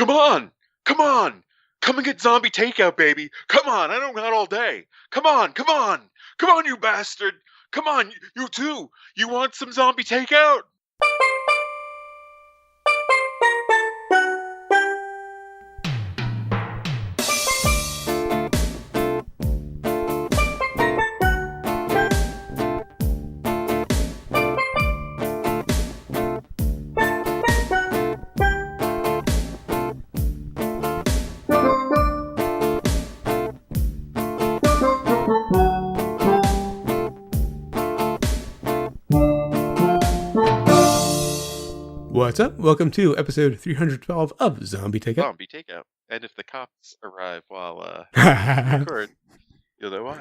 Come on! Come on! Come and get zombie takeout, baby! Come on! I don't got all day! Come on! Come on! Come on, you bastard! Come on, you too! You want some zombie takeout? What's up? Welcome to episode 312 of Zombie Takeout. Zombie takeout. And if the cops arrive while we record, you'll know why.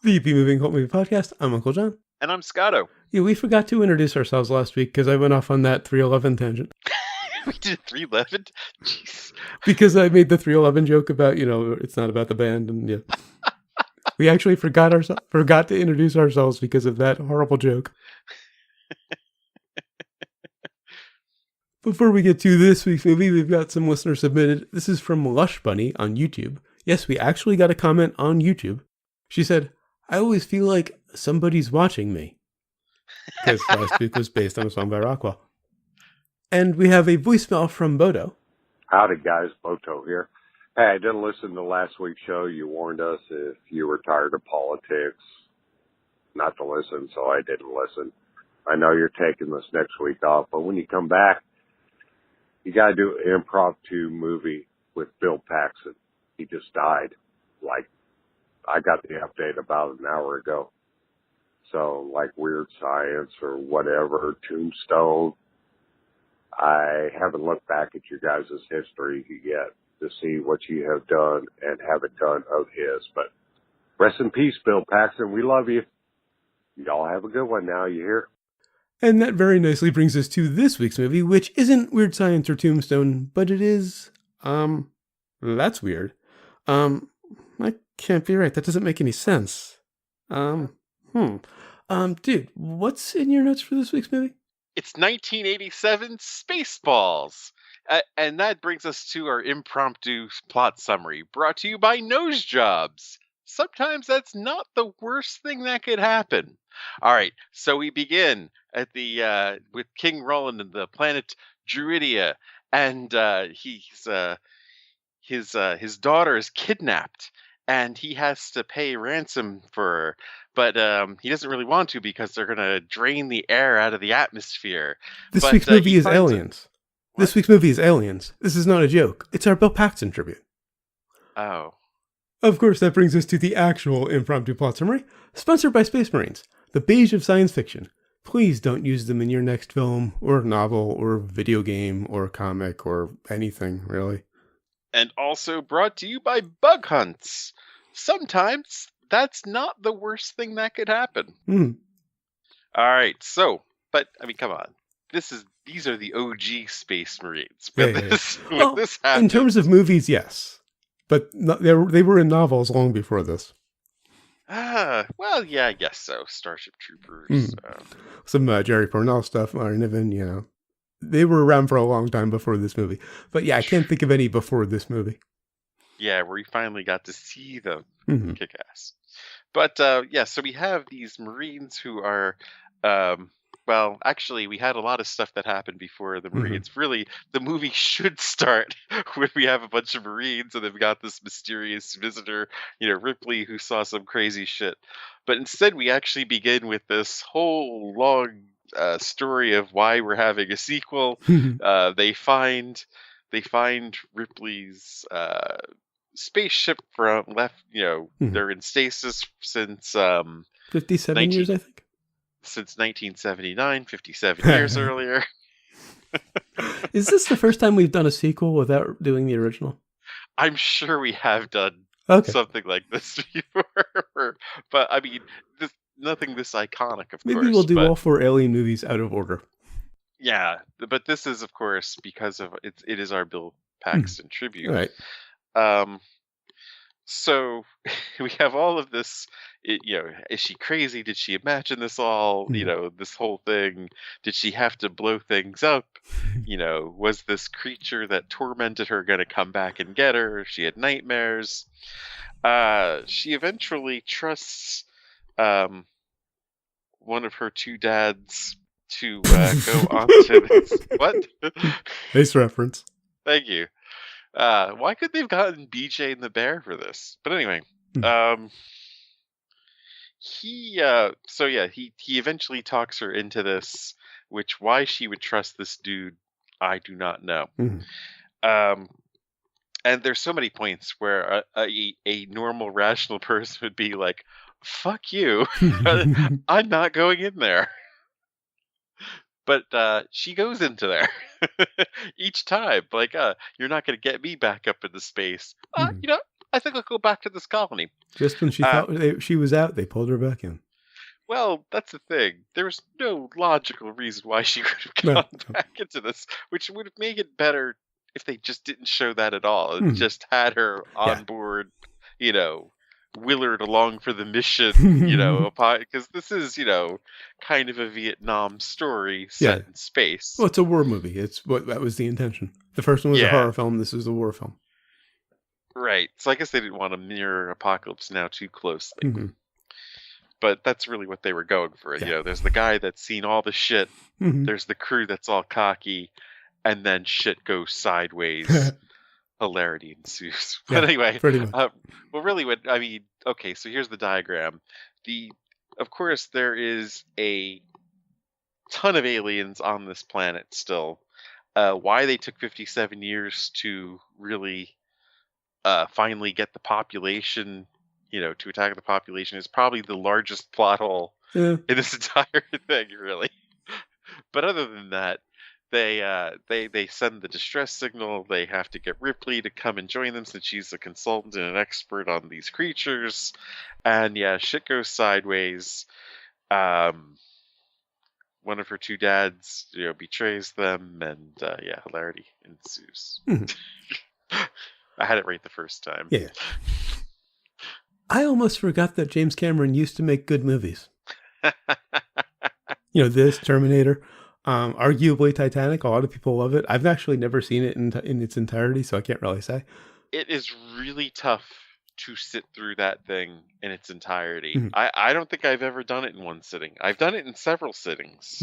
The B-Moving Cult Movie Podcast. I'm Uncle John. And I'm Scotto. Yeah, we forgot to introduce ourselves last week because I went off on that 311 tangent. We did 311? Jeez. Because I made the 311 joke about, it's not about the band. And yeah. We actually forgot to introduce ourselves because of that horrible joke. Before we get to this week's movie, we've got some listeners submitted. This is from Lush Bunny on YouTube. Yes, we actually got a comment on YouTube. She said, I always feel like somebody's watching me. Because last week was based on a song by Rockwell. And we have a voicemail from Bodo. Howdy, guys. Boto here. Hey, I didn't listen to last week's show. You warned us if you were tired of politics not to listen, so I didn't listen. I know you're taking this next week off, but when you come back, you got to do an impromptu movie with Bill Paxton. He just died. I got the update about an hour ago. So, Weird Science or whatever, Tombstone. I haven't looked back at your guys' history yet to see what you have done and haven't done of his. But rest in peace, Bill Paxton. We love you. Y'all have a good one now, you hear? And that very nicely brings us to this week's movie, which isn't Weird Science or Tombstone, but it is, that's weird. I can't be right. That doesn't make any sense. Dude, what's in your notes for this week's movie? It's 1987 Spaceballs. And that brings us to our impromptu plot summary, brought to you by Nose Jobs. Sometimes that's not the worst thing that could happen. All right, so we begin at the with King Roland and the planet Druidia, and his daughter is kidnapped, and he has to pay ransom for her, but he doesn't really want to because they're gonna drain the air out of the atmosphere. This week's movie is Aliens. This week's movie is Aliens. This is not a joke. It's our Bill Paxton tribute. Oh. Of course, that brings us to the actual impromptu plot summary, sponsored by Space Marines, the beige of science fiction. Please don't use them in your next film, or novel, or video game, or comic, or anything, really. And also brought to you by Bug Hunts. Sometimes that's not the worst thing that could happen. All right, so, but, come on. These are the OG Space Marines. This happened. In terms of movies, yes. But they were in novels long before this. Well, yeah, I guess so. Starship Troopers. Some Jerry Pournelle stuff, Martin Niven, They were around for a long time before this movie. But yeah, I can't think of any before this movie. Yeah, where we finally got to see them kick ass. But, so we have these Marines who are... well, actually, we had a lot of stuff that happened before the Marines. Really, the movie should start when we have a bunch of Marines and they've got this mysterious visitor, Ripley, who saw some crazy shit. But instead, we actually begin with this whole long story of why we're having a sequel. They find Ripley's spaceship they're in stasis since 57 years, I think. Since 1979, 57 years earlier. Is this the first time we've done a sequel without doing the original? I'm sure we have done something like this before. But, nothing this iconic, of course. Maybe we'll do all 4 Alien movies out of order. Yeah, but this is, of course, because of it is our Bill Paxton tribute. Right. So we have all of this is she crazy? Did she imagine this all? This whole thing. Did she have to blow things up? Was this creature that tormented her going to come back and get her? She had nightmares. She eventually trusts one of her two dads to go onto this. What? Nice reference. Thank you. Why could they have gotten BJ and the Bear for this? But anyway, he eventually talks her into this, which why she would trust this dude, I do not know. And there's so many points where a normal, rational person would be like, fuck you, I'm not going in there. But she goes into there each time. Like, you're not going to get me back up into space. I think I'll go back to this colony. Just when she thought she was out, they pulled her back in. Well, that's the thing. There's no logical reason why she could have gone back into this, which would have made it better if they just didn't show that at all. And just had her on board, Willard along for the mission, because this is, kind of a Vietnam story set in space. Well, it's a war movie. That was the intention. The first one was a horror film. This is a war film. Right. So I guess they didn't want to mirror Apocalypse Now too closely. But that's really what they were going for. There's the guy that's seen all the shit. There's the crew that's all cocky. And then shit goes sideways. Hilarity ensues. But anyway, okay, so here's the diagram. Of course, there is a ton of aliens on this planet still. Why they took 57 years to really finally get the population, to attack the population is probably the largest plot hole in this entire thing, really. But other than that, they send the distress signal. They have to get Ripley to come and join them since she's a consultant and an expert on these creatures. And shit goes sideways. One of her two dads, betrays them, and hilarity ensues. I had it right the first time. Yeah. I almost forgot that James Cameron used to make good movies. This Terminator. Arguably Titanic. A lot of people love it. I've actually never seen it in its entirety, so I can't really say. It is really tough to sit through that thing in its entirety. I don't think I've ever done it in one sitting. I've done it in several sittings.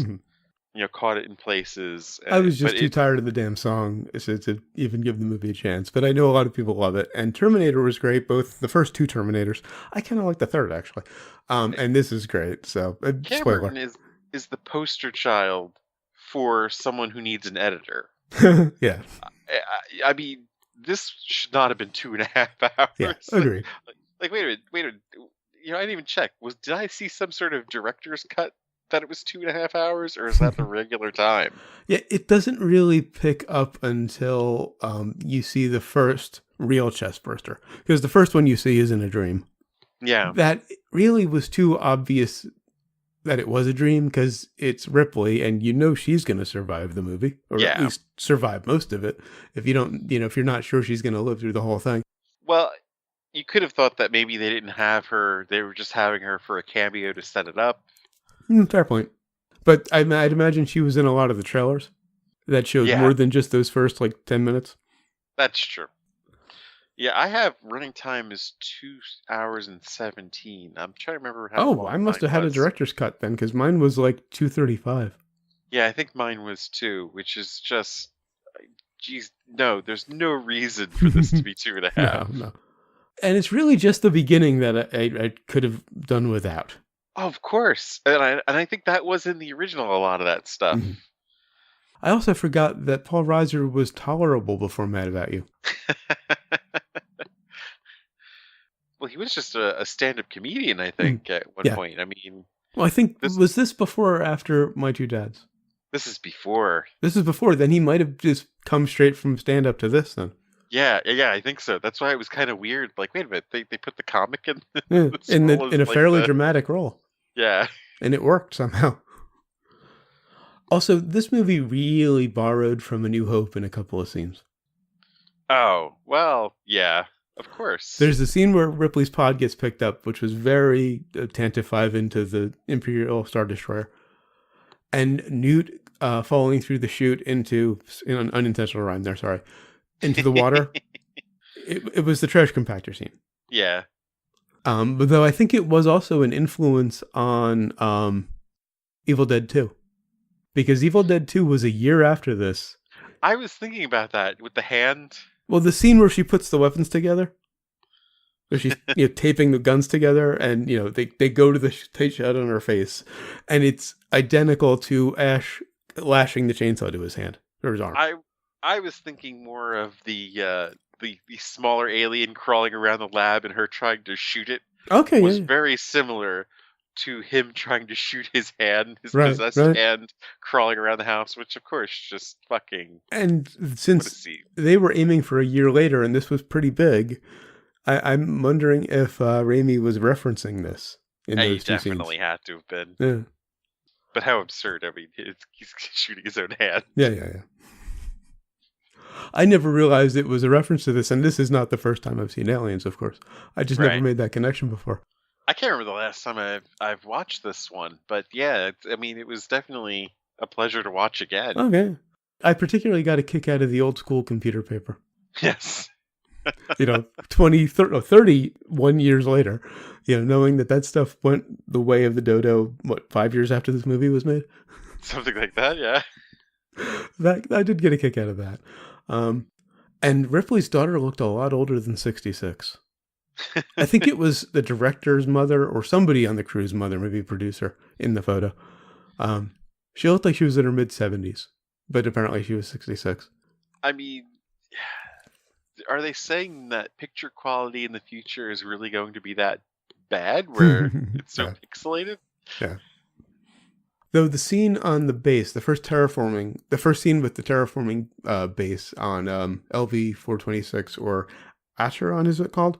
Caught it in places. I was just too tired of the damn song to even give the movie a chance. But I know a lot of people love it. And Terminator was great. Both the first two Terminators. I kind of like the third, actually. And this is great. So, Cameron is the poster child for someone who needs an editor. Yeah. I mean, this should not have been 2.5 hours. Yeah, agree. Like, wait a minute. I didn't even check. Did I see some sort of director's cut that it was 2.5 hours, or is that the regular time? Yeah, it doesn't really pick up until you see the first real chest burster. Because the first one you see is in a dream. Yeah. That really was too obvious that it was a dream because it's Ripley and she's going to survive the movie, or at least survive most of it. If you don't, if you're not sure she's going to live through the whole thing. Well, you could have thought that maybe they didn't have her. They were just having her for a cameo to set it up. Fair point. But I'd imagine she was in a lot of the trailers that showed more than just those first 10 minutes. That's true. Yeah, I have running time is 2 hours and 17. I'm trying to remember how long I must have had a director's cut then, because mine was 2:35. Yeah, I think mine was too, which is just, geez, no, there's no reason for this to be 2.5. No. And it's really just the beginning that I could have done without. Oh, of course. And I think that was in the original, a lot of that stuff. I also forgot that Paul Reiser was tolerable before Mad About You. Well, he was just a stand-up comedian, I think, at one point. I mean... Well, I think, was this before or after My Two Dads? This is before. This is before. Then he might have just come straight from stand-up to this, then. Yeah, I think so. That's why it was kind of weird. Like, wait a minute, they put the comic in? in a fairly dramatic role. Yeah. And it worked somehow. Also, this movie really borrowed from A New Hope in a couple of scenes. Oh, well, yeah. Of course. There's a scene where Ripley's pod gets picked up, which was very Tantive 5 into the Imperial Star Destroyer. And Newt falling through the chute into, an unintentional rhyme there, sorry, into the water. It was the trash compactor scene. Yeah. But though I think it was also an influence on Evil Dead 2. Because Evil Dead 2 was a year after this. I was thinking about that with the hand. Well, the scene where she puts the weapons together, where she's taping the guns together, and they go to the tight shot on her face, and it's identical to Ash lashing the chainsaw to his hand or his arm. I was thinking more of the smaller alien crawling around the lab and her trying to shoot it. Okay, was very similar to him trying to shoot his hand, his possessed hand, crawling around the house, which of course just fucking. And since they were aiming for a year later, and this was pretty big, I'm wondering if Raimi was referencing this in those two scenes. He definitely had to have been. Yeah. But how absurd! I mean, he's shooting his own hand. Yeah. I never realized it was a reference to this, and this is not the first time I've seen Aliens, of course. I just never made that connection before. I can't remember the last time I've watched this one, but yeah, it was definitely a pleasure to watch again. Okay. I particularly got a kick out of the old school computer paper. Yes. 31 years later, knowing that stuff went the way of the dodo, 5 years after this movie was made? Something like that, yeah. I did get a kick out of that. And Ripley's daughter looked a lot older than 66. I think it was the director's mother or somebody on the crew's mother, maybe a producer, in the photo. She looked like she was in her mid-70s, but apparently she was 66. I mean, are they saying that picture quality in the future is really going to be that bad, where it's so pixelated? Yeah. Though the scene on the base, the first scene with the terraforming base on LV-426, or Acheron, is it called?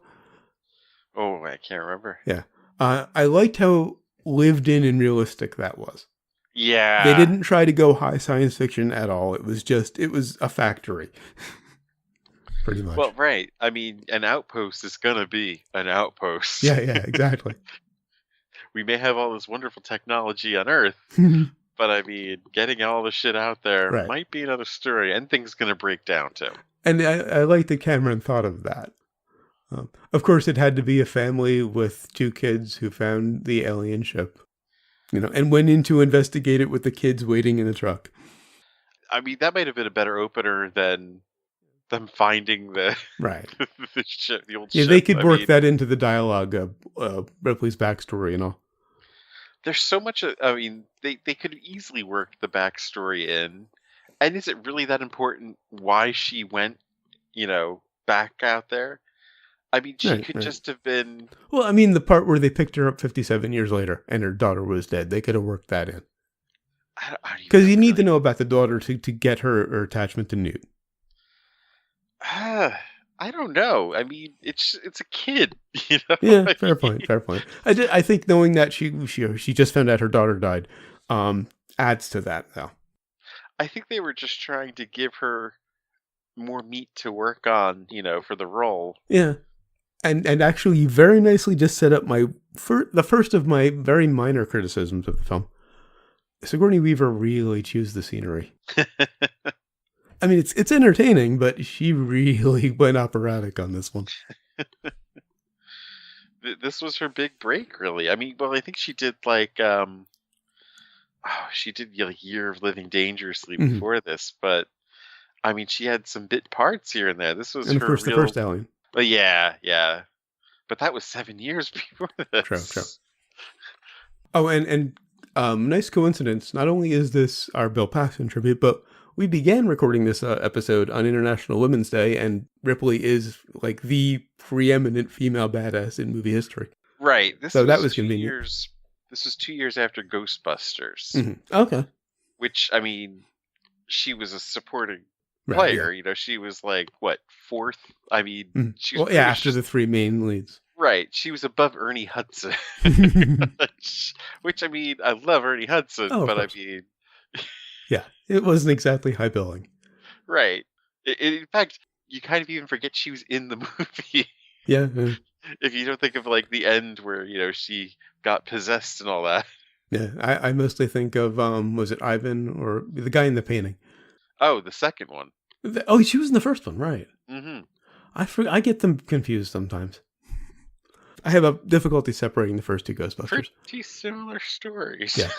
Oh, I can't remember. Yeah. I liked how lived in and realistic that was. Yeah. They didn't try to go high science fiction at all. It was a factory. Pretty much. Well, right. I mean, an outpost is going to be an outpost. Yeah, exactly. We may have all this wonderful technology on Earth, but I mean, getting all the shit out there might be another story, and things going to break down too. And I like that Cameron thought of that. Of course, it had to be a family with 2 kids who found the alien ship, and went in to investigate it with the kids waiting in the truck. I mean, that might have been a better opener than them finding the the ship, the old ship. Yeah, they could work that into the dialogue of Ripley's backstory and all. There's so much. I mean, they could easily work the backstory in. And is it really that important why she went, back out there? I mean, she could just have been... Well, I mean, the part where they picked her up 57 years later and her daughter was dead, they could have worked that in. Because you need to know about the daughter to get her attachment to Newt. I don't know. I mean, it's a kid, Yeah, fair point. I think knowing that she just found out her daughter died adds to that, though. I think they were just trying to give her more meat to work on, for the role. Yeah. And actually, you very nicely just set up the first of my very minor criticisms of the film. Sigourney Weaver really chews the scenery. I mean, it's entertaining, but she really went operatic on this one. This was her big break, really. I mean, well, I think she did Year of Living Dangerously before this, but I mean, she had some bit parts here and there. This was and of course the first Alien. Yeah. But that was 7 years before this. True. Oh, and nice coincidence. Not only is this our Bill Paxton tribute, but we began recording this episode on International Women's Day, and Ripley is like the preeminent female badass in movie history. Right. That was convenient. This was 2 years after Ghostbusters. Mm-hmm. Okay. Which, I mean, she was a supporting player. Yeah. She was like, what, 4th? I mean, she was after the 3 main leads. Right. She was above Ernie Hudson. Which, I mean, I love Ernie Hudson, but I mean... Yeah, it wasn't exactly high billing. Right. In fact, you kind of even forget she was in the movie. Yeah. If you don't think of like the end where, she got possessed and all that. Yeah. I mostly think of, was it Ivan or the guy in the painting? Oh, the second one. Oh, she was in the first one, right? Mm-hmm. I get them confused sometimes. I have a difficulty separating the first two Ghostbusters. Pretty similar stories. Yeah.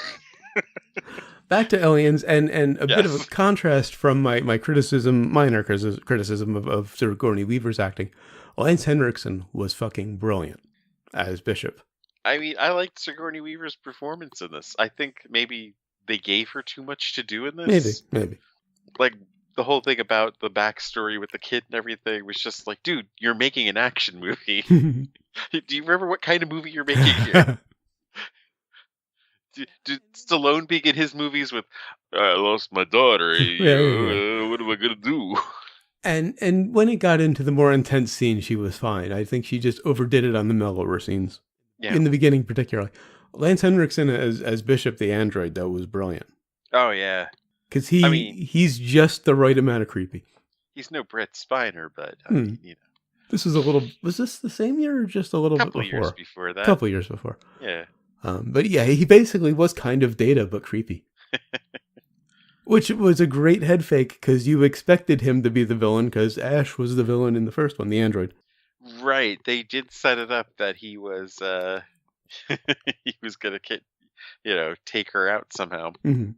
Back to Aliens, and a bit of a Yes. contrast from my minor criticism of Sigourney Weaver's acting. Lance Henriksen was fucking brilliant as Bishop. I mean, I liked Sigourney Weaver's performance in this. I think maybe they gave her too much to do in this. Maybe. Like, the whole thing about the backstory with the kid and everything was just like, dude, you're making an action movie. Do you remember what kind of movie you're making here? Did Stallone begin his movies with, I lost my daughter, what am I going to do? And when it got into the more intense scenes, she was fine. I think she just overdid it on the mellower scenes. Yeah. In the beginning, particularly. Lance Henriksen as Bishop the android, though, was brilliant. Oh, yeah. Because he's just the right amount of creepy. He's no Brett Spiner, but, I mean, This was was this the same year or just a little bit before? Couple years before that. Couple years before. Yeah. But yeah, he basically was kind of Data, but creepy. Which was a great head fake, because you expected him to be the villain, because Ash was the villain in the first one, the android. Right. They did set it up that he was, he was going to, take her out somehow. Mm-hmm.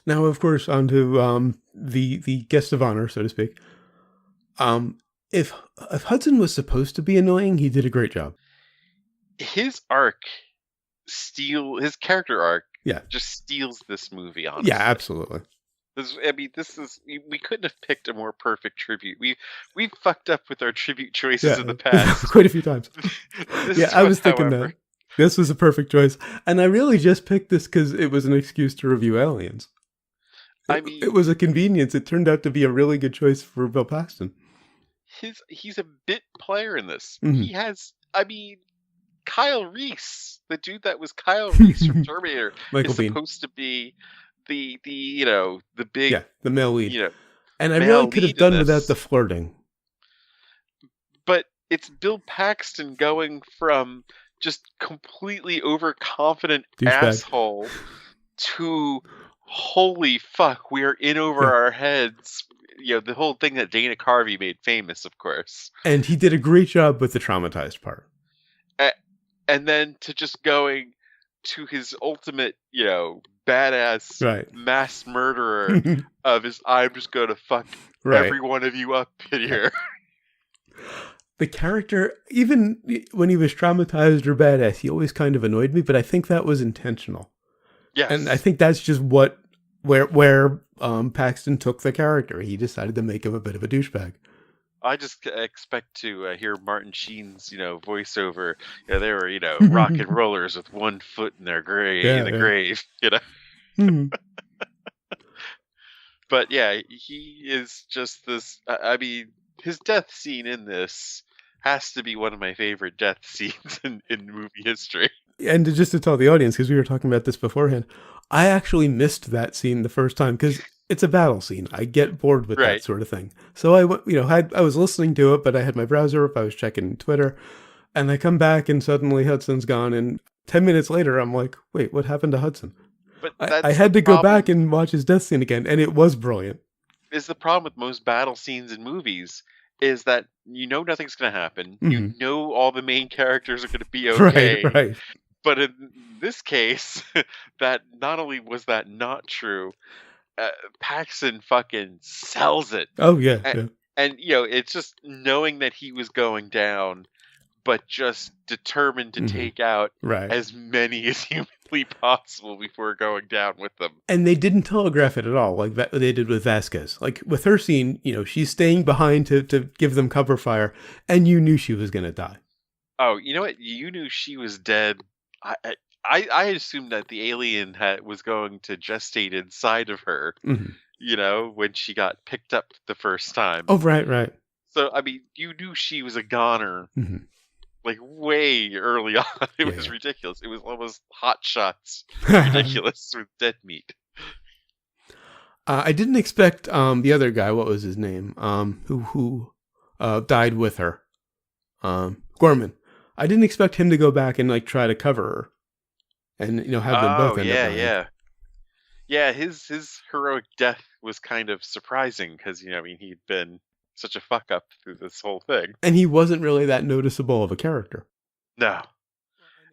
Now, of course, on to the guest of honor, so to speak. If Hudson was supposed to be annoying, he did a great job. His character arc, just steals this movie. Honestly, yeah, absolutely. We couldn't have picked a more perfect tribute. We've fucked up with our tribute choices in the past quite a few times. I was thinking that this was a perfect choice, and I really just picked this because it was an excuse to review Aliens. It was a convenience. It turned out to be a really good choice for Bill Paxton. He's a bit player in this. Mm-hmm. He has, Kyle Reese, the dude that was Kyle Reese from Terminator, Michael is Biehn. supposed to be the big, the male lead. And I male really could have lead done in without this. the flirting. But it's Bill Paxton going from just completely overconfident Douchebag. asshole to holy fuck, we are in over our heads. The whole thing that Dana Carvey made famous, of course. And he did a great job with the traumatized part. And then to just going to his ultimate, badass mass murderer of his, I'm just going to fuck every one of you up in here. The character, even when he was traumatized or badass, he always kind of annoyed me, but I think that was intentional. Yes. And I think that's just where Paxton took the character. He decided to make him a bit of a douchebag. I just expect to hear Martin Sheen's, voiceover. They were, rock and rollers with one foot in their grave, grave, Mm-hmm. But yeah, he is just this. His death scene in this has to be one of my favorite death scenes in movie history. And just to tell the audience, because we were talking about this beforehand, I actually missed that scene the first time because it's a battle scene. I get bored with that sort of thing. So I was listening to it, but I had my browser up. I was checking Twitter, and I come back, and suddenly Hudson's gone. And 10 minutes later, I'm like, wait, what happened to Hudson? But I had to go back and watch his death scene again, and it was brilliant. Is the problem with most battle scenes in movies is that nothing's going to happen. Mm-hmm. All the main characters are going to be okay. Right. But in this case, that not only was that not true, Paxton fucking sells it. Oh, yeah. And it's just knowing that he was going down, but just determined to take out as many as humanly possible before going down with them. And they didn't telegraph it at all, like they did with Vasquez. Like with her scene, she's staying behind to give them cover fire, and you knew she was going to die. Oh, you know what? You knew she was dead. I assumed that the alien was going to gestate inside of her, when she got picked up the first time. Oh, right. So, you knew she was a goner, like, way early on. It was ridiculous. It was almost Hot Shots ridiculous with dead meat. I didn't expect the other guy, what was his name, who died with her. Gorman. I didn't expect him to go back and like try to cover her, and have them both end up dying. Yeah. His heroic death was kind of surprising because he'd been such a fuck up through this whole thing, and he wasn't really that noticeable of a character. No,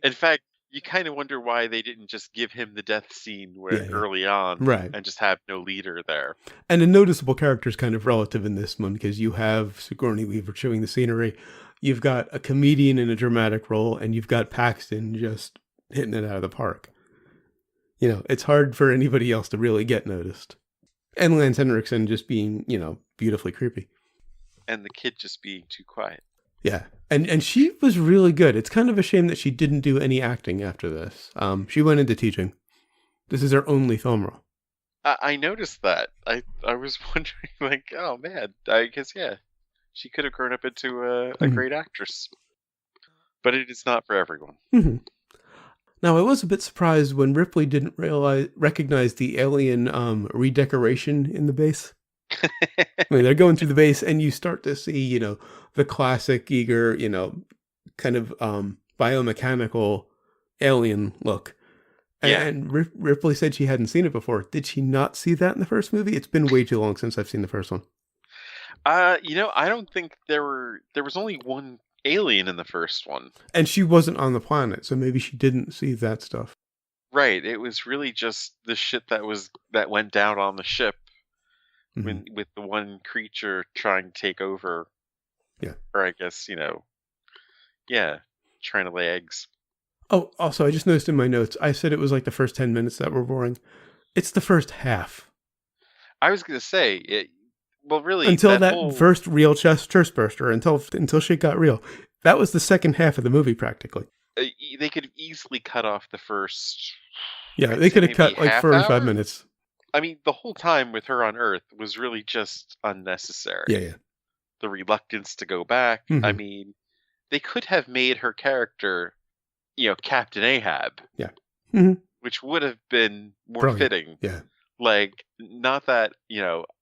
in fact, you kind of wonder why they didn't just give him the death scene early on, right, and just have no leader there. And a noticeable character is kind of relative in this one because you have Sigourney Weaver chewing the scenery, you've got a comedian in a dramatic role, and you've got Paxton just hitting it out of the park. It's hard for anybody else to really get noticed. And Lance Henriksen just being, beautifully creepy. And the kid just being too quiet. Yeah. And she was really good. It's kind of a shame that she didn't do any acting after this. She went into teaching. This is her only film role. I noticed that. I was wondering, like, oh man, I guess, she could have grown up into a great actress. But it is not for everyone. Mm-hmm. Now, I was a bit surprised when Ripley didn't recognize the alien redecoration in the base. They're going through the base, and you start to see, the classic eager, kind of biomechanical alien look. And Ripley said she hadn't seen it before. Did she not see that in the first movie? It's been way too long since I've seen the first one. I don't think there was only one alien in the first one. And she wasn't on the planet, so maybe she didn't see that stuff. Right. It was really just the shit that went down on the ship with the one creature trying to take over. Yeah. Or I guess, trying to lay eggs. Oh, also, I just noticed in my notes, I said it was like the first 10 minutes that were boring. It's the first half. I was going to say, really, until that first real chest burster, until shit got real. That was the second half of the movie, practically. They could have easily cut off the first... Yeah, they could have cut like 45 minutes. I mean, the whole time with her on Earth was really just unnecessary. Yeah. The reluctance to go back. Mm-hmm. I mean, they could have made her character, Captain Ahab. Yeah. Mm-hmm. Which would have been more fitting. Yeah. Like, not that,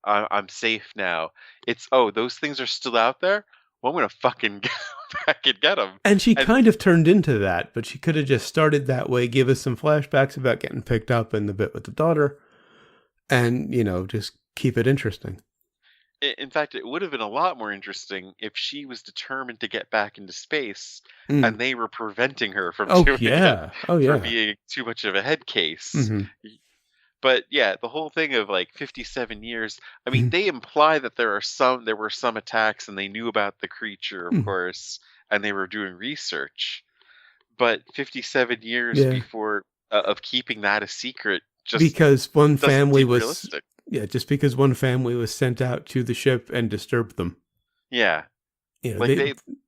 I'm safe now. It's, those things are still out there? Well, I'm going to fucking go back and get them. And she kind of turned into that, but she could have just started that way, give us some flashbacks about getting picked up in the bit with the daughter, and, just keep it interesting. In fact, it would have been a lot more interesting if she was determined to get back into space, and they were preventing her from doing it. For being too much of a head case. Mm-hmm. But yeah, the whole thing of like 57 years, I mean, they imply that there were some attacks and they knew about the creature, of course, and they were doing research. But 57 years before of keeping that a secret, just because one family was because one family was sent out to the ship and disturbed them. Yeah.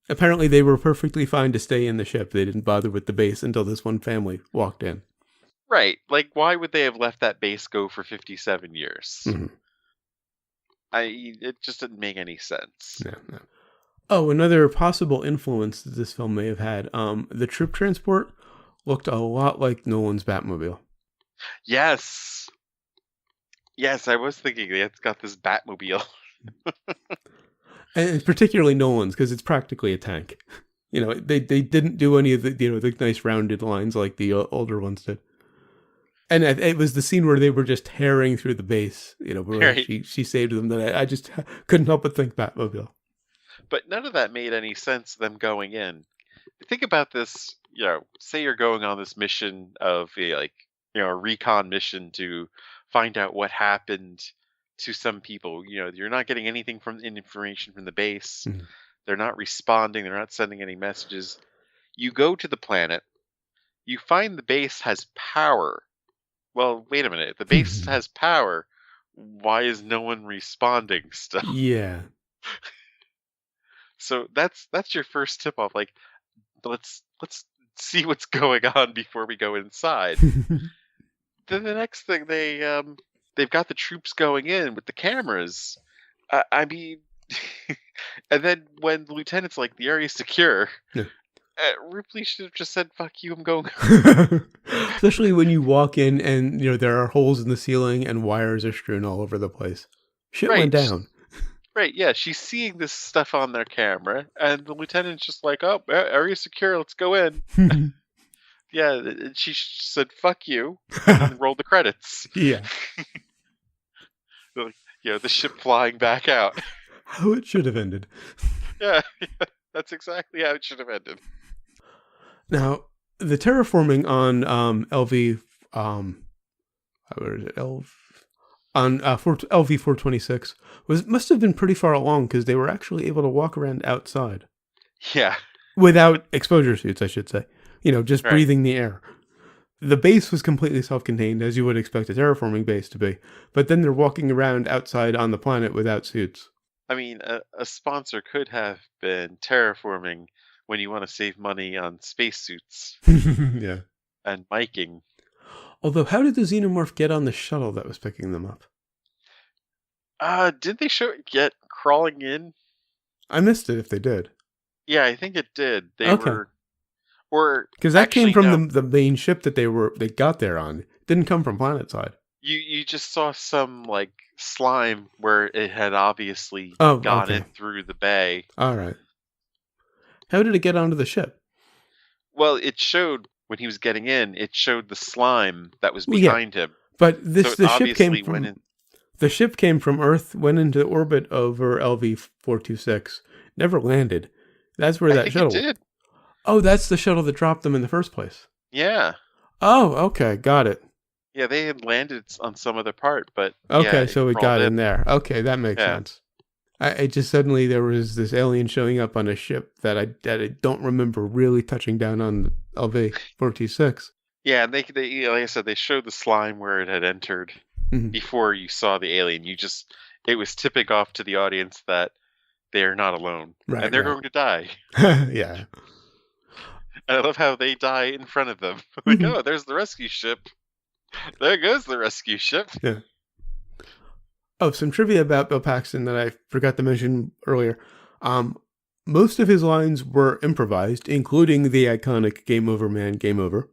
Apparently they were perfectly fine to stay in the ship. They didn't bother with the base until this one family walked in. Right. Like, why would they have let that base go for 57 years? Mm-hmm. It just didn't make any sense. No. Oh, another possible influence that this film may have had. The troop transport looked a lot like Nolan's Batmobile. Yes, I was thinking it's got this Batmobile. And particularly Nolan's, because it's practically a tank. They didn't do any of the, the nice rounded lines like the older ones did. And it was the scene where they were just tearing through the base, where she saved them, that I just couldn't help but think Batmobile. But none of that made any sense, them going in. Think about this, say you're going on this mission of a recon mission to find out what happened to some people. You're not getting anything information from the base. Mm-hmm. They're not responding. They're not sending any messages. You go to the planet. You find the base has power. Well, wait a minute. If the base has power, why is no one responding still? Yeah. So that's your first tip off. Like, let's see what's going on before we go inside. Then the next thing, they've got the troops going in with the cameras. I mean, and then when the lieutenant's like, the area's secure. Yeah. Ripley should have just said, fuck you, I'm going. Especially when you walk in and, there are holes in the ceiling and wires are strewn all over the place. Shit went down. Right, yeah, she's seeing this stuff on their camera, and the lieutenant's just like, "Oh, area secure, let's go in." Yeah, and she said, "Fuck you," and then rolled the credits. Yeah. The ship flying back out. How it should have ended. Yeah, that's exactly how it should have ended. Now, the terraforming on LV, where is it? LV 426 must have been pretty far along because they were actually able to walk around outside. Yeah. Without exposure suits, I should say. Just Right. breathing the air. The base was completely self-contained, as you would expect a terraforming base to be. But then they're walking around outside on the planet without suits. I mean, a sponsor could have been terraforming when you want to save money on spacesuits Yeah. and miking. Although, how did the xenomorph get on the shuttle that was picking them up? Did they show it get crawling in? I missed it if they did. Yeah, I think it did. They Okay. were, or because that actually, came from no. the main ship that they got there on. It didn't come from Planetside. You just saw some like slime where it had obviously Oh, gone okay. in through the bay. All right. How did it get onto the ship? Well, it showed when he was getting in. It showed the slime that was Well, yeah. behind him. But So it the ship came obviously from went in. the ship came from Earth, went into orbit over LV 426, never landed. That's where I that think shuttle. it did. Oh, that's the shuttle that dropped them in the first place. Yeah. Oh, okay, got it. Yeah, they had landed on some other part, but Okay, yeah, so it got in there. Okay, that makes Yeah. sense. I just suddenly there was this alien showing up on a ship that I don't remember really touching down on LV 426. Yeah, and they like I said, they showed the slime where it had entered Mhm. before you saw the alien. It was tipping off to the audience that they are not alone, Right, and they're right. going to die. Yeah. And I love how they die in front of them. Like, Mhm. oh, there's the rescue ship. There goes the rescue ship. Yeah. Oh, some trivia about Bill Paxton that I forgot to mention earlier. Most of his lines were improvised, including the iconic "Game over, man, game over."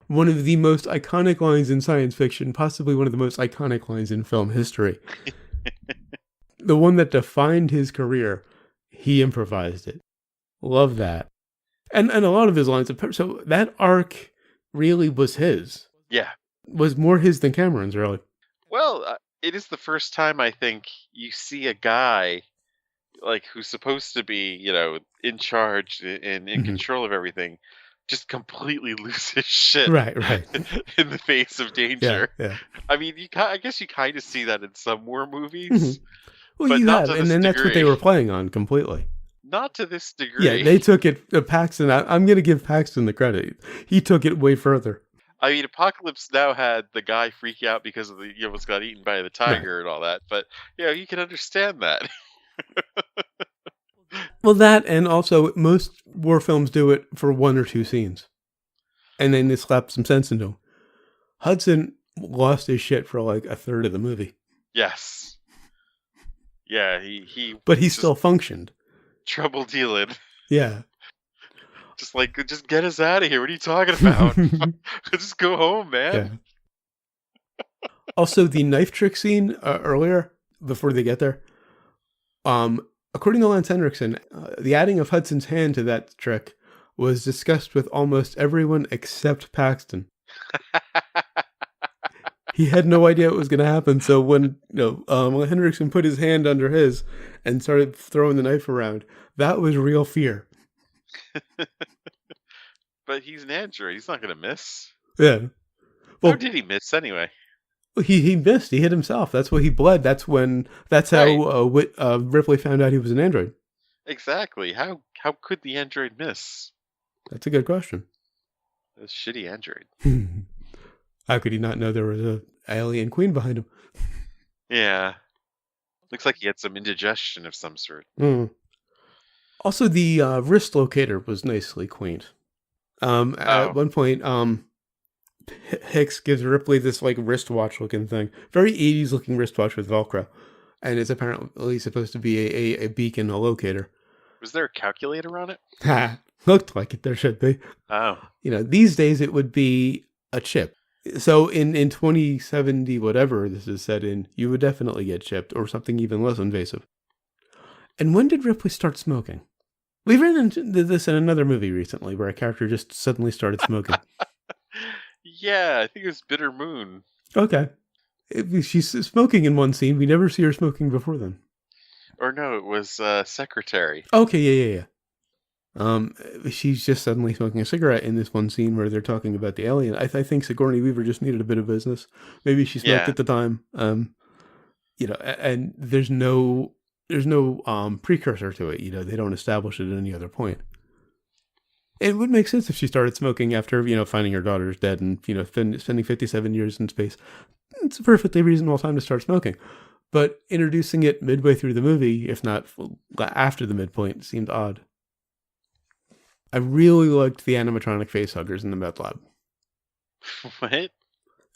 One of the most iconic lines in science fiction, possibly one of the most iconic lines in film history. The one that defined his career, he improvised it. Love that. And a lot of his lines, so that arc really was his. Yeah. Was more his than Cameron's, really. Well, it is the first time I think you see a guy like who's supposed to be, in charge and in Mhm. control of everything, just completely lose his shit Right. in the face of danger. Yeah. I mean, I guess you kind of see that in some war movies, Mhm. Well, but you not have, to and this then that's what they degree. were playing on completely. Not to this degree. Yeah, they took it. Paxton, I'm going to give Paxton the credit. He took it way further. I mean, Apocalypse Now had the guy freak out because of he almost got eaten by the tiger and all that, but you can understand that. Well, that, and also most war films do it for one or two scenes, and then they slap some sense into him. Hudson lost his shit for like a third of the movie. Yes. Yeah, he. But he still functioned. Trouble dealing. Yeah. Just get us out of here. What are you talking about? Just go home, man. Yeah. Also, the knife trick scene earlier, before they get there, according to Lance Henriksen, the adding of Hudson's hand to that trick was discussed with almost everyone except Paxton. He had no idea what was going to happen, so when Henriksen put his hand under his and started throwing the knife around, that was real fear. But he's an android. He's not going to miss. Yeah. Well, how did he miss anyway? He missed. He hit himself. That's why he bled. That's how Ripley found out he was an android. Exactly. How could the android miss? That's a good question. A shitty android. How could he not know there was an alien queen behind him? Yeah. Looks like he had some indigestion of some sort. Mm. Also, the wrist locator was nicely quaint. At one point, Hicks gives Ripley this like wristwatch looking thing, very 80s looking wristwatch with Velcro, and it's apparently supposed to be a beacon, a locator. Was there a calculator on it? Ha! Looked like it. There should be. Oh. These days it would be a chip. So in 2070, whatever this is set in, you would definitely get chipped or something even less invasive. And when did Ripley start smoking? We've ran into this in another movie recently where a character just suddenly started smoking. Yeah, I think it was Bitter Moon. Okay. She's smoking in one scene. We never see her smoking before then. Or no, it was Secretary. Okay, yeah. She's just suddenly smoking a cigarette in this one scene where they're talking about the alien. I think Sigourney Weaver just needed a bit of business. Maybe she smoked Yeah. at the time. And there's no precursor to it. They don't establish it at any other point. It would make sense if she started smoking after, finding her daughter's dead and, spending 57 years in space. It's a perfectly reasonable time to start smoking. But introducing it midway through the movie, if not after the midpoint, seemed odd. I really liked the animatronic facehuggers in the med lab. What?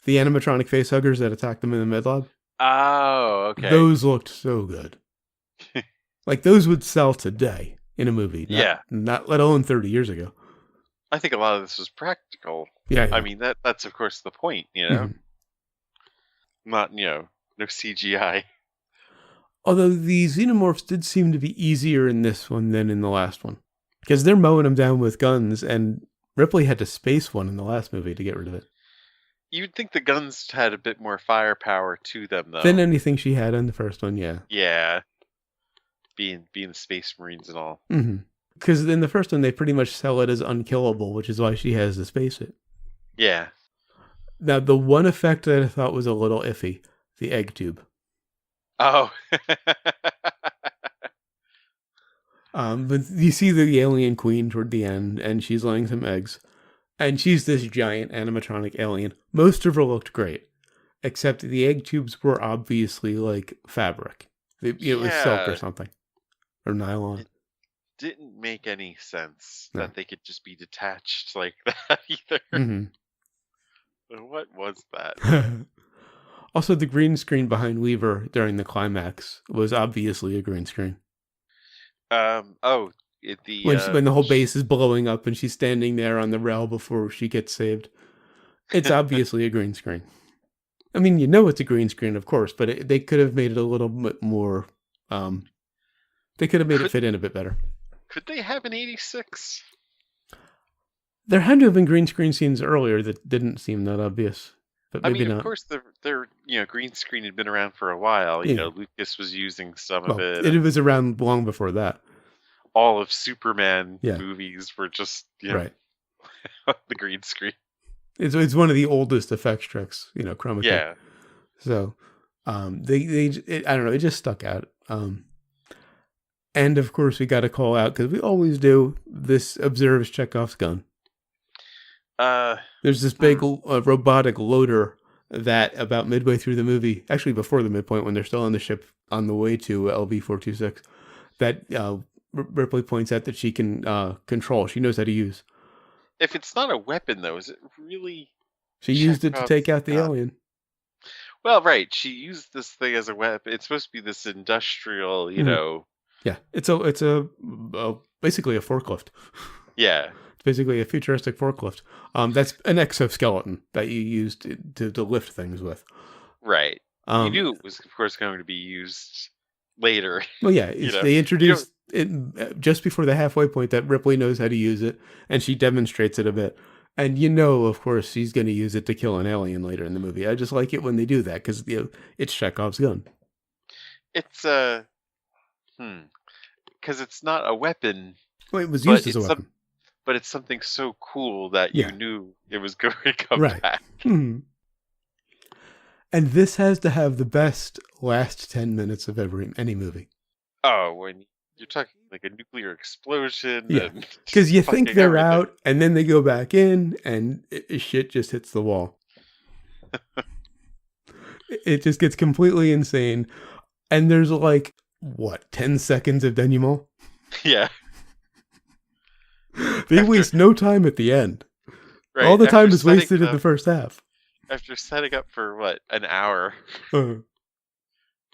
The animatronic facehuggers that attacked them in the med lab? Oh, okay. Those looked so good. Like, those would sell today in a movie. Not let alone 30 years ago. I think a lot of this was practical. Yeah. I mean, that's of course the point, Mm-hmm. Not, no CGI. Although the xenomorphs did seem to be easier in this one than in the last one. Because they're mowing them down with guns, and Ripley had to space one in the last movie to get rid of it. You'd think the guns had a bit more firepower to them, though. Than anything she had in the first one, yeah. Yeah. Being the Space Marines and all. Because in the first one, they pretty much sell it as unkillable, which is why she has to space it. Yeah. Now, the one effect that I thought was a little iffy, the egg tube. Oh. But you see the alien queen toward the end, and she's laying some eggs. And she's this giant animatronic alien. Most of her looked great, except the egg tubes were obviously like fabric. It was silk or something. Or nylon. It didn't make any sense that they could just be detached like that either. What was that? Also, the green screen behind Weaver during the climax was obviously a green screen. When the whole base is blowing up and she's standing there on the rail before she gets saved, it's obviously a green screen. I mean, it's a green screen, of course, but they could have made it a little bit more. They could have made it fit in a bit better. Could they have an 86? There had to have been green screen scenes earlier that didn't seem that obvious, but maybe not. Of course, their green screen had been around for a while. Lucas was using some of it. It was around long before that. All of Superman movies were just right. The green screen. It's one of the oldest effects tricks, chroma key. Yeah. So, I don't know, it just stuck out. And of course, we got to call out, because we always do, this observes Chekhov's gun. There's this big robotic loader that about midway through the movie, actually before the midpoint when they're still on the ship on the way to LV-426, that Ripley points out that she can control. She knows how to use. If it's not a weapon, though, is it really... She used it to take out the alien. Well, right. She used this thing as a weapon. It's supposed to be this industrial, Yeah, it's basically a forklift. Yeah. It's basically a futuristic forklift. That's an exoskeleton that you use to lift things with. Right. You knew it was, of course, going to be used later. Well, yeah, they introduced it just before the halfway point that Ripley knows how to use it, and she demonstrates it a bit. And of course, she's going to use it to kill an alien later in the movie. I just like it when they do that, because it's Chekhov's gun. It's because it's not a weapon. Well, it was used as a weapon. But it's something so cool that you knew it was going to come back. Mm-hmm. And this has to have the best last 10 minutes of any movie. Oh, when you're talking like a nuclear explosion. Yeah, because you think they're out, and then they go back in, and shit just hits the wall. It just gets completely insane. And there's 10 seconds of denouement? Yeah. They waste no time at the end. Right. All the time is wasted in the first half. After setting up for, an hour.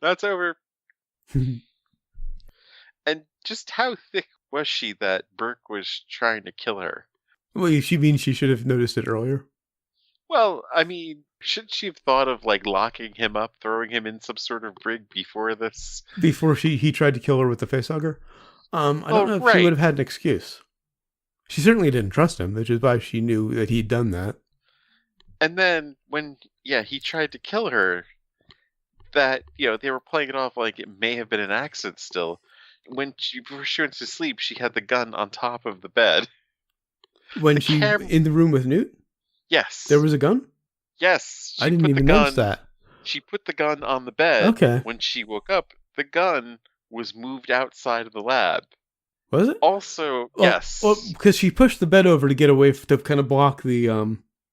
That's over. And just how thick was she that Burke was trying to kill her? Well, she means she should have noticed it earlier? Well, I mean, shouldn't she have thought of like locking him up, throwing him in some sort of brig before this? Before he tried to kill her with the facehugger? I don't Well, know if she would right. have had an excuse. She certainly didn't trust him, which is why she knew that he'd done that. And then when he tried to kill her, that they were playing it off like it may have been an accident still. Before she went to sleep, she had the gun on top of the bed. When in the room with Newt? Yes. There was a gun? Yes. I didn't even notice that. She put the gun on the bed. Okay. When she woke up, the gun was moved outside of the lab. Was it? Also, yes. Well, because she pushed the bed over to get away to kind of block the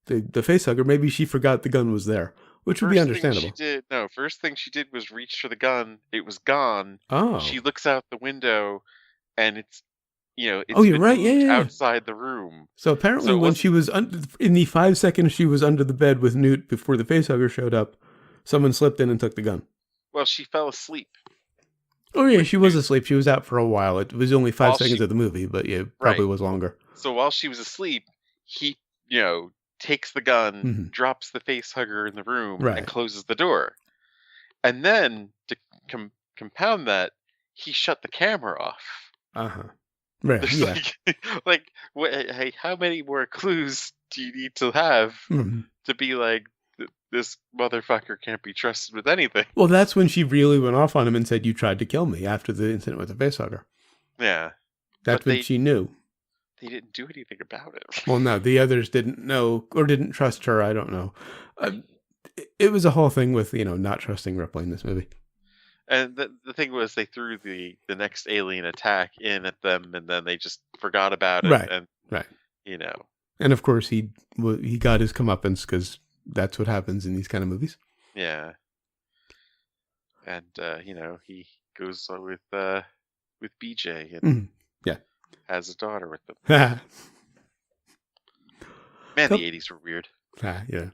facehugger. Maybe she forgot the gun was there, which would be understandable. First thing she did was reach for the gun. It was gone. Oh. She looks out the window, and it's you're right. Yeah. outside the room. So apparently, when she was in the 5 seconds she was under the bed with Newt before the facehugger showed up, someone slipped in and took the gun. Well, she fell asleep. Oh yeah, she was asleep. She was out for a while. It was only 5 seconds of the movie, but yeah, it probably was longer. So while she was asleep, he takes the gun, drops the facehugger in the room, and closes the door. And then to compound that, he shut the camera off. Right. Yeah. Hey, how many more clues do you need to have to be like, this motherfucker can't be trusted with anything? Well, that's when she really went off on him and said, "You tried to kill me," after the incident with the facehugger. Yeah. That's when she knew. They didn't do anything about it. Well, no, the others didn't know or didn't trust her. I don't know. It was a whole thing with, not trusting Ripley in this movie. And the thing was, they threw the next alien attack in at them, and then they just forgot about it. Right. And of course, he got his comeuppance because that's what happens in these kind of movies. Yeah. And he goes with BJ and has a daughter with them. Man, the 80s were weird. Yeah.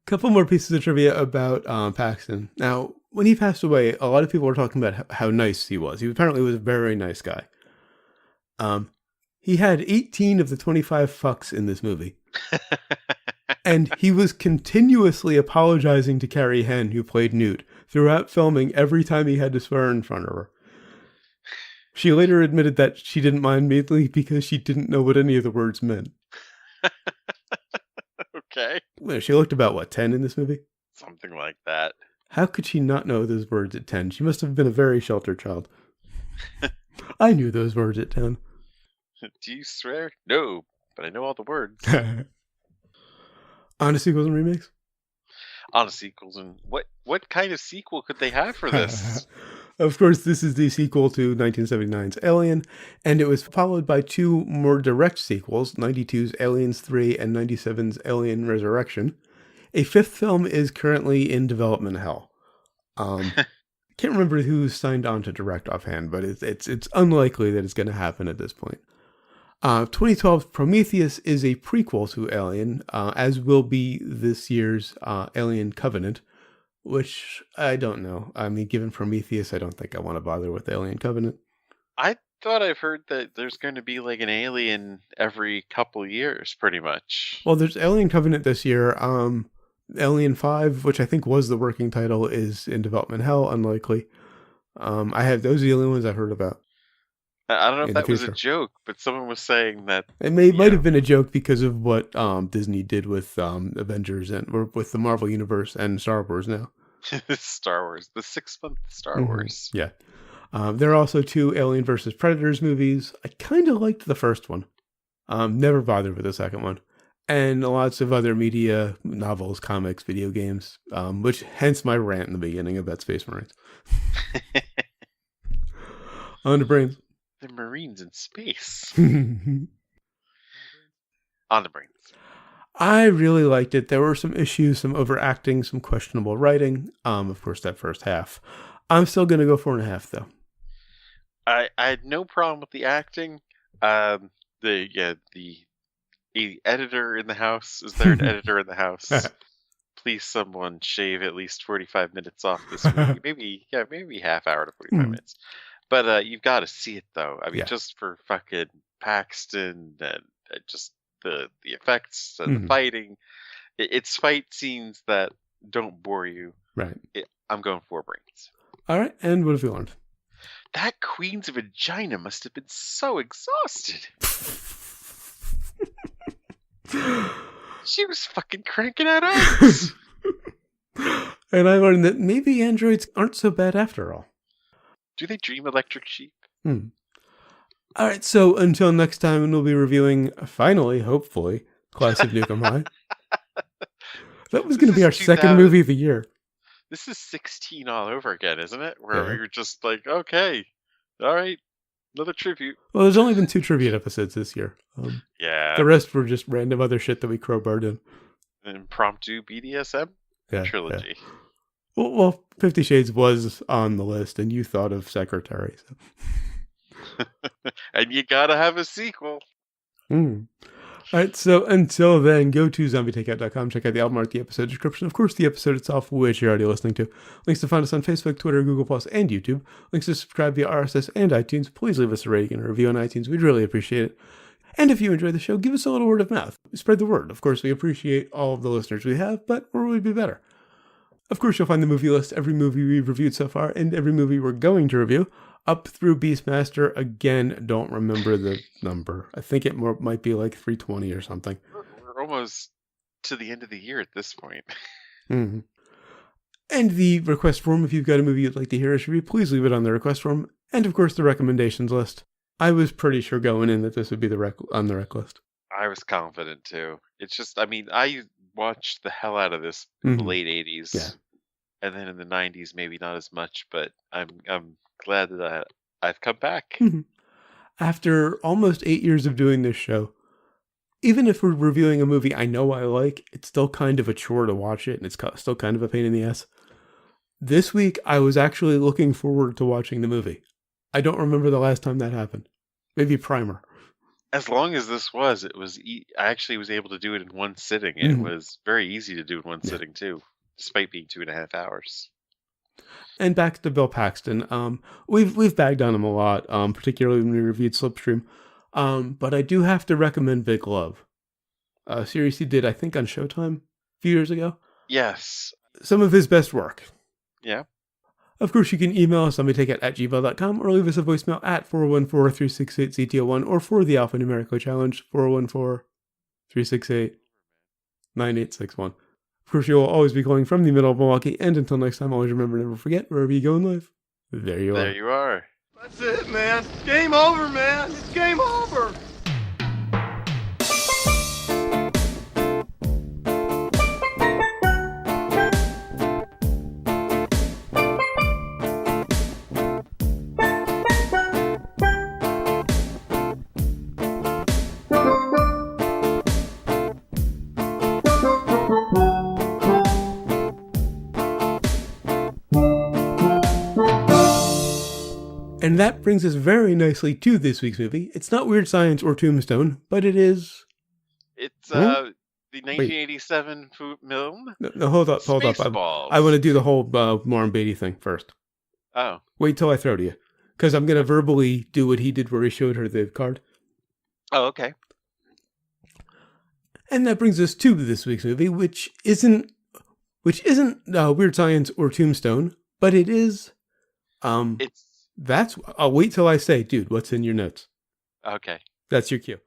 Couple more pieces of trivia about Paxton. Now, when he passed away, a lot of people were talking about how nice he was. He apparently was a very nice guy. He had 18 of the 25 fucks in this movie. And he was continuously apologizing to Carrie Henn, who played Newt, throughout filming every time he had to swear in front of her. She later admitted that she didn't mind mainly because she didn't know what any of the words meant. Okay. She looked about, 10 in this movie? Something like that. How could she not know those words at 10? She must have been a very sheltered child. I knew those words at 10. Do you swear? No, but I know all the words. On to sequels and remakes? On to sequels and what kind of sequel could they have for this? Of course, this is the sequel to 1979's Alien, and it was followed by two more direct sequels, 92's Aliens 3 and 97's Alien Resurrection. A fifth film is currently in development hell. Can't remember who's signed on to direct offhand, but it's unlikely that it's going to happen at this point. 2012's Prometheus is a prequel to Alien, as will be this year's Alien Covenant, which I don't know. I mean, given Prometheus, I don't think I want to bother with Alien Covenant. I thought I've heard that there's going to be like an alien every couple years, pretty much. Well, there's Alien Covenant this year. Alien 5, which I think was the working title, is in development hell, unlikely. Those are the only ones I've heard about. I don't know if that was a joke, but someone was saying that it might have been a joke because of what Disney did with Avengers or with the Marvel Universe and Star Wars now. Star Wars, the 6th Star Wars. Yeah. There are also two Alien vs. Predators movies. I kind of liked the first one. Never bothered with the second one. And lots of other media, novels, comics, video games, which hence my rant in the beginning about Space Marines. On to Brains. The Marines in space. On the Brains. I really liked it. There were some issues, some overacting, some questionable writing. Of course, that first half. I'm still going to go 4.5, though. I had no problem with the acting. The editor in the house. Is there an editor in the house? Please, someone shave at least 45 minutes off this movie. Maybe half hour to 45 minutes. But you've got to see it, though. I mean, just for fucking Paxton and just the effects and the fighting. It's fight scenes that don't bore you. Right. I'm going 4 brains. All right, and what have you learned? That queen's vagina must have been so exhausted. She was fucking cranking out eggs. And I learned that maybe androids aren't so bad after all. Do they dream electric sheep? All right, so until next time, we'll be reviewing, finally, hopefully, Class of Nukem High. That was going to be our second movie of the year. This is 16 all over again, isn't it? Where we were just like, okay, all right, another tribute. Well, there's only been 2 tribute episodes this year. Yeah. The rest were just random other shit that we crowbarred in. Impromptu BDSM trilogy. Yeah. Well, 50 Shades was on the list, and you thought of Secretary. So. And you gotta have a sequel. All right, so until then, go to zombietakeout.com, check out the album art, the episode description, of course, the episode itself, which you're already listening to. Links to find us on Facebook, Twitter, Google+, and YouTube. Links to subscribe via RSS and iTunes. Please leave us a rating and a review on iTunes. We'd really appreciate it. And if you enjoy the show, give us a little word of mouth. Spread the word. Of course, we appreciate all of the listeners we have, but where would we be better? Of course, you'll find the movie list, every movie we've reviewed so far, and every movie we're going to review, up through Beastmaster. Again, don't remember the number. I think it might be like 320 or something. We're almost to the end of the year at this point. And the request form, if you've got a movie you'd like to hear us review, please leave it on the request form. And of course, the recommendations list. I was pretty sure going in that this would be on the rec list. I was confident too. It's just, I mean, I watched the hell out of this in the late 80s. Yeah. And then in the 90s, maybe not as much, but I'm glad that I've come back. After almost 8 years of doing this show, even if we're reviewing a movie I know I like, it's still kind of a chore to watch it, and it's still kind of a pain in the ass. This week, I was actually looking forward to watching the movie. I don't remember the last time that happened. Maybe Primer. As long as this was, I actually was able to do it in one sitting. It was very easy to do in one sitting too, despite being 2.5 hours. And back to Bill Paxton. We've bagged on him a lot, particularly when we reviewed Slipstream. But I do have to recommend Big Love, a series he did, I think, on Showtime a few years ago. Yes. Some of his best work. Yeah. Of course, you can email us zombietakeout@gmail.com or leave us a voicemail at 414-368-CTO1 or for the alphanumerical challenge, 414-368-9861. Of course, you will always be calling from the middle of Milwaukee, and until next time, always remember, never forget, wherever you go in life, there you are. There you are. That's it, man. Game over, man. It's game over. And that brings us very nicely to this week's movie. It's not Weird Science or Tombstone, but it is... It's the 1987 film. No, hold up. I want to do the whole Warren Beatty thing first. Oh. Wait till I throw to you. Because I'm going to verbally do what he did where he showed her the card. Oh, okay. And that brings us to this week's movie, which isn't Weird Science or Tombstone, but it is... I'll wait till I say, dude, what's in your notes? Okay. That's your cue.